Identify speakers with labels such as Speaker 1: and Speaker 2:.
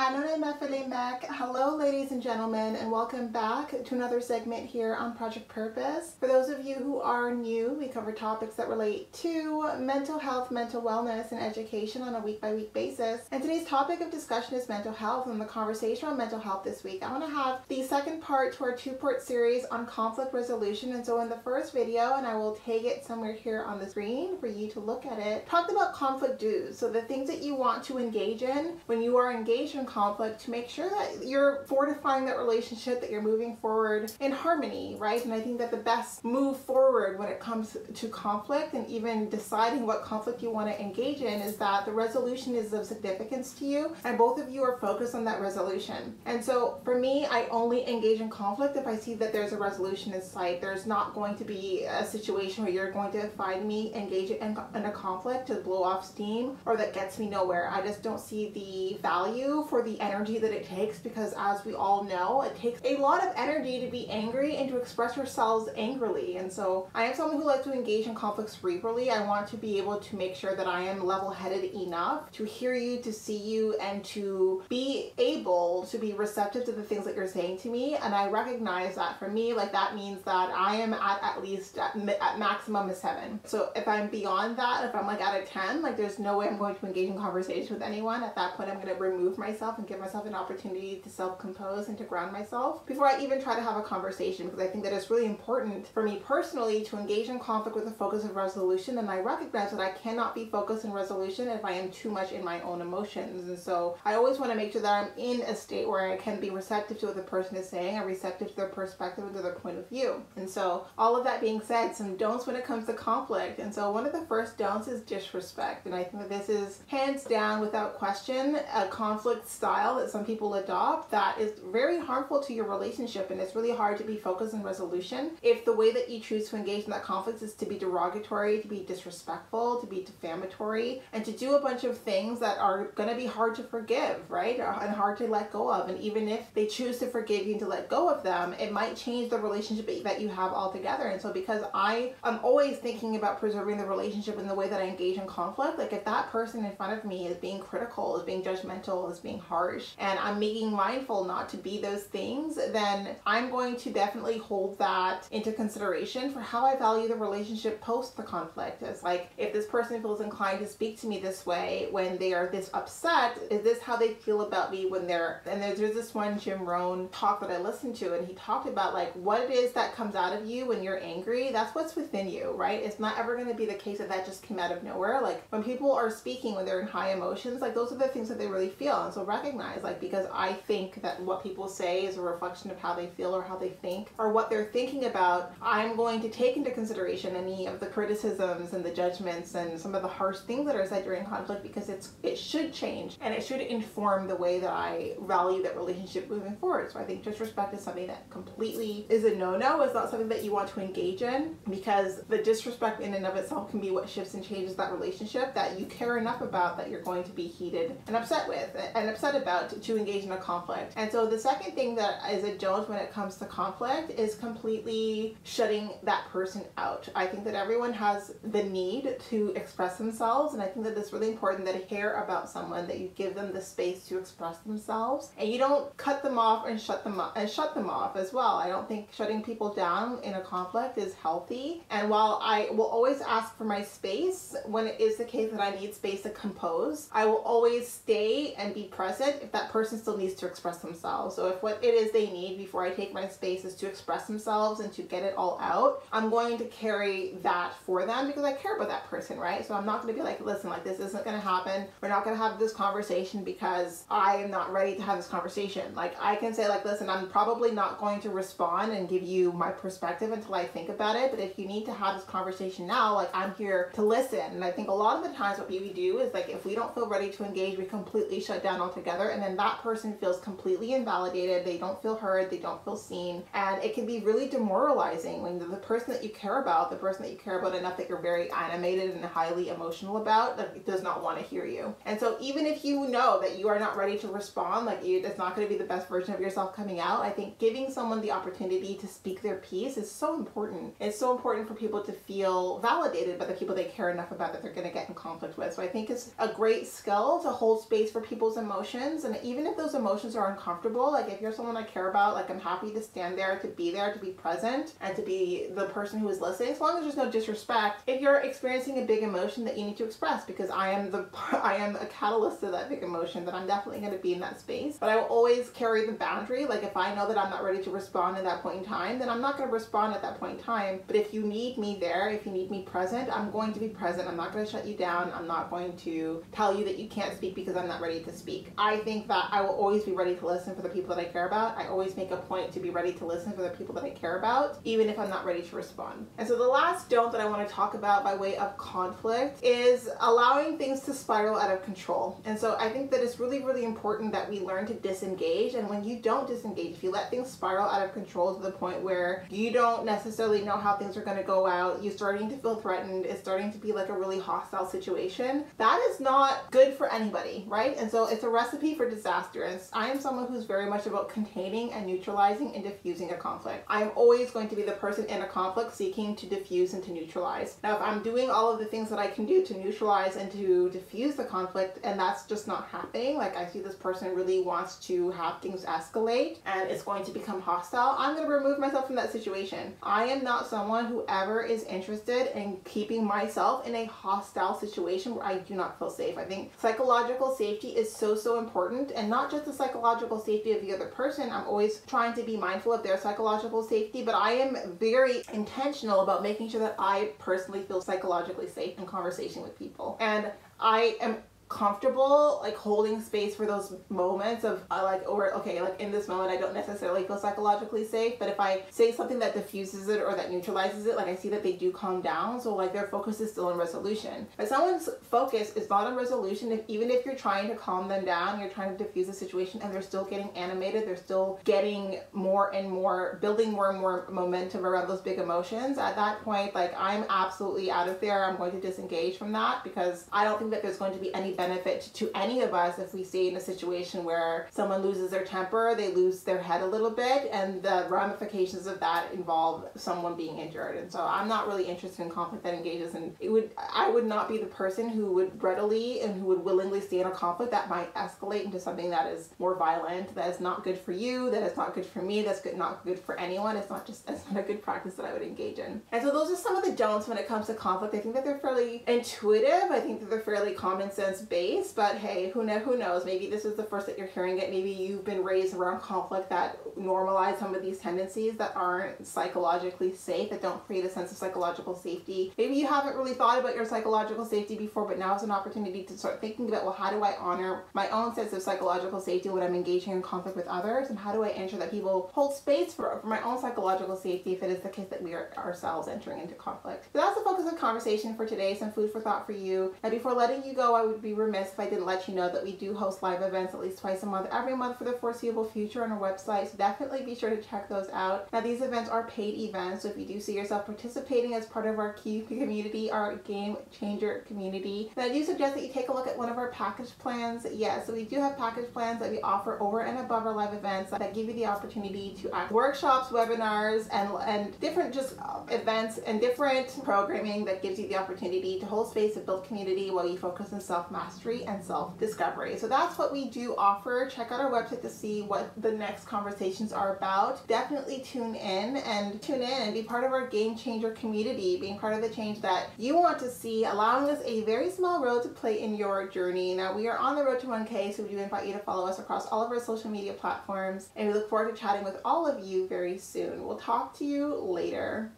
Speaker 1: Hello ladies and gentlemen, and welcome back to another segment here on Project Purpose. For those of you who are new, we cover topics that relate to mental health, mental wellness, and education on a week-by-week basis. And today's topic of discussion is mental health, and the conversation on mental health this week. I want to have the second part to our two-part series on conflict resolution. And so in the first video, and I will tag it somewhere here on the screen for you to look at it, talked about conflict dues. So the things that you want to engage in when you are engaged in conflict to make sure that you're fortifying that relationship, that you're moving forward in harmony, right? And I think that the best move forward when it comes to conflict and even deciding what conflict you want to engage in is that the resolution is of significance to you and both of you are focused on that resolution. And so for me, I only engage in conflict if I see that there's a resolution in sight. There's not going to be a situation where you're going to find me engage in a conflict to blow off steam or that gets me nowhere. I just don't see the value for the energy that it takes, because as we all know, it takes a lot of energy to be angry and to express yourselves angrily. And so I am someone who likes to engage in conflict cerebrally. I want to be able to make sure that I am level-headed enough to hear you, to see you, and to be able to be receptive to the things that you're saying to me. And I recognize that for me, like, that means that I am at least at maximum a 7. So if I'm beyond that, if I'm like at a 10, like there's no way I'm going to engage in conversation with anyone. At that point, I'm going to remove myself and give myself an opportunity to self-compose and to ground myself before I even try to have a conversation, because I think that it's really important for me personally to engage in conflict with a focus of resolution. And I recognize that I cannot be focused in resolution if I am too much in my own emotions. And so I always want to make sure that I'm in a state where I can be receptive to what the person is saying, or receptive to their perspective and to their point of view. And so all of that being said, some don'ts when it comes to conflict. And so one of the first don'ts is disrespect. And I think that this is hands down, without question, a conflict style that some people adopt that is very harmful to your relationship. And it's really hard to be focused on resolution if the way that you choose to engage in that conflict is to be derogatory, to be disrespectful, to be defamatory, and to do a bunch of things that are going to be hard to forgive, right? And hard to let go of. And even if they choose to forgive you and to let go of them, it might change the relationship that you have altogether. And so because I am always thinking about preserving the relationship in the way that I engage in conflict, like if that person in front of me is being critical, is being judgmental, is being harsh, and I'm making mindful not to be those things, then I'm going to definitely hold that into consideration for how I value the relationship post the conflict. It's like, if this person feels inclined to speak to me this way when they are this upset, is this how they feel about me when they're, and there's this one Jim Rohn talk that I listened to, and he talked about like what it is that comes out of you when you're angry. That's what's within you, right? It's not ever going to be the case that just came out of nowhere. Like when people are speaking, when they're in high emotions, like those are the things that they really feel. And so recognize, like, because I think that what people say is a reflection of how they feel or how they think or what they're thinking about, I'm going to take into consideration any of the criticisms and the judgments and some of the harsh things that are said during conflict, because it should change and it should inform the way that I value that relationship moving forward. So I think disrespect is something that completely is a no-no. It's not something that you want to engage in, because the disrespect in and of itself can be what shifts and changes that relationship that you care enough about that you're going to be heated and upset with and upset about to engage in a conflict. And so the second thing that is a don't when it comes to conflict is completely shutting that person out. I think that everyone has the need to express themselves, and I think that it's really important that you care about someone, that you give them the space to express themselves, and you don't cut them off and shut them off as well. I don't think shutting people down in a conflict is healthy. And while I will always ask for my space when it is the case that I need space to compose, I will always stay and be present if that person still needs to express themselves. So if what it is they need before I take my space is to express themselves and to get it all out, I'm going to carry that for them because I care about that person, right? So I'm not going to be like, listen, like this isn't going to happen. We're not going to have this conversation because I am not ready to have this conversation. Like I can say like, listen, I'm probably not going to respond and give you my perspective until I think about it. But if you need to have this conversation now, like I'm here to listen. And I think a lot of the times what we do is like, if we don't feel ready to engage, we completely shut down altogether. And then that person feels completely invalidated. They don't feel heard. They don't feel seen. And it can be really demoralizing when the person that you care about, the person that you care about enough that you're very animated and highly emotional about, like, does not want to hear you. And so even if you know that you are not ready to respond, like it's not going to be the best version of yourself coming out, I think giving someone the opportunity to speak their piece is so important. It's so important for people to feel validated by the people they care enough about that they're going to get in conflict with. So I think it's a great skill to hold space for people's emotions and even if those emotions are uncomfortable, like if you're someone I care about, like I'm happy to stand there, to be present, and to be the person who is listening, as long as there's no disrespect. If you're experiencing a big emotion that you need to express, because I am a catalyst to that big emotion, then I'm definitely going to be in that space. But I will always carry the boundary. Like if I know that I'm not ready to respond at that point in time, then I'm not going to respond at that point in time. But if you need me there, if you need me present, I'm going to be present. I'm not going to shut you down. I'm not going to tell you that you can't speak because I'm not ready to speak. I think that I will always be ready to listen for the people that I care about. I always make a point to be ready to listen for the people that I care about, even if I'm not ready to respond. And so the last don't that I want to talk about by way of conflict is allowing things to spiral out of control. And so I think that it's really, really important that we learn to disengage. And when you don't disengage, if you let things spiral out of control to the point where you don't necessarily know how things are going to go out, you're starting to feel threatened, it's starting to be like a really hostile situation, that is not good for anybody, right? And so it's a recipe for disaster. And I am someone who's very much about containing and neutralizing and diffusing a conflict. I am always going to be the person in a conflict seeking to diffuse and to neutralize. Now, if I'm doing all of the things that I can do to neutralize and to diffuse the conflict, and that's just not happening, like I see this person really wants to have things escalate and it's going to become hostile, I'm going to remove myself from that situation. I am not someone who ever is interested in keeping myself in a hostile situation where I do not feel safe. I think psychological safety is so important, and not just the psychological safety of the other person. I'm always trying to be mindful of their psychological safety, but I am very intentional about making sure that I personally feel psychologically safe in conversation with people. And I am comfortable like holding space for those moments of like in this moment I don't necessarily feel psychologically safe, but if I say something that diffuses it or that neutralizes it, like I see that they do calm down, so like their focus is still on resolution. But someone's focus is not on resolution, even if you're trying to calm them down, you're trying to diffuse the situation, and they're still getting animated, they're still getting more and more, building more and more momentum around those big emotions. At that point, like I'm absolutely out of there. I'm going to disengage from that, because I don't think that there's going to be any benefit to any of us if we stay in a situation where someone loses their temper, they lose their head a little bit, and the ramifications of that involve someone being injured. And so I'm not really interested in conflict that engages, and I would not be the person who would readily and who would willingly stay in a conflict that might escalate into something that is more violent, that is not good for you, that is not good for me, that's not good for anyone. It's not a good practice that I would engage in. And so those are some of the don'ts when it comes to conflict. I think that they're fairly intuitive. I think that they're fairly common sense based, but hey, who knows? Maybe this is the first that you're hearing it. Maybe you've been raised around conflict that normalize some of these tendencies that aren't psychologically safe, that don't create a sense of psychological safety. Maybe you haven't really thought about your psychological safety before, but now is an opportunity to start thinking about, well, how do I honor my own sense of psychological safety when I'm engaging in conflict with others, and how do I ensure that people hold space for my own psychological safety if it is the case that we are ourselves entering into conflict. So that's the focus of conversation for today, some food for thought for you. And before letting you go, I would be remiss if I didn't let you know that we do host live events at least twice a month, every month for the foreseeable future on our website, so definitely be sure to check those out. Now, these events are paid events, so if you do see yourself participating as part of our key community, our game changer community, then I do suggest that you take a look at one of our package plans. Yes, so we do have package plans that we offer over and above our live events that give you the opportunity to act workshops, webinars, and different just events and different programming that gives you the opportunity to hold space and build community while you focus on self-mastery and self-discovery. So that's what we do offer. Check out our website to see what the next conversations are about. Definitely tune in and be part of our game changer community, being part of the change that you want to see, allowing us a very small role to play in your journey. Now, we are on the road to 1K, so we do invite you to follow us across all of our social media platforms, and we look forward to chatting with all of you very soon. We'll talk to you later.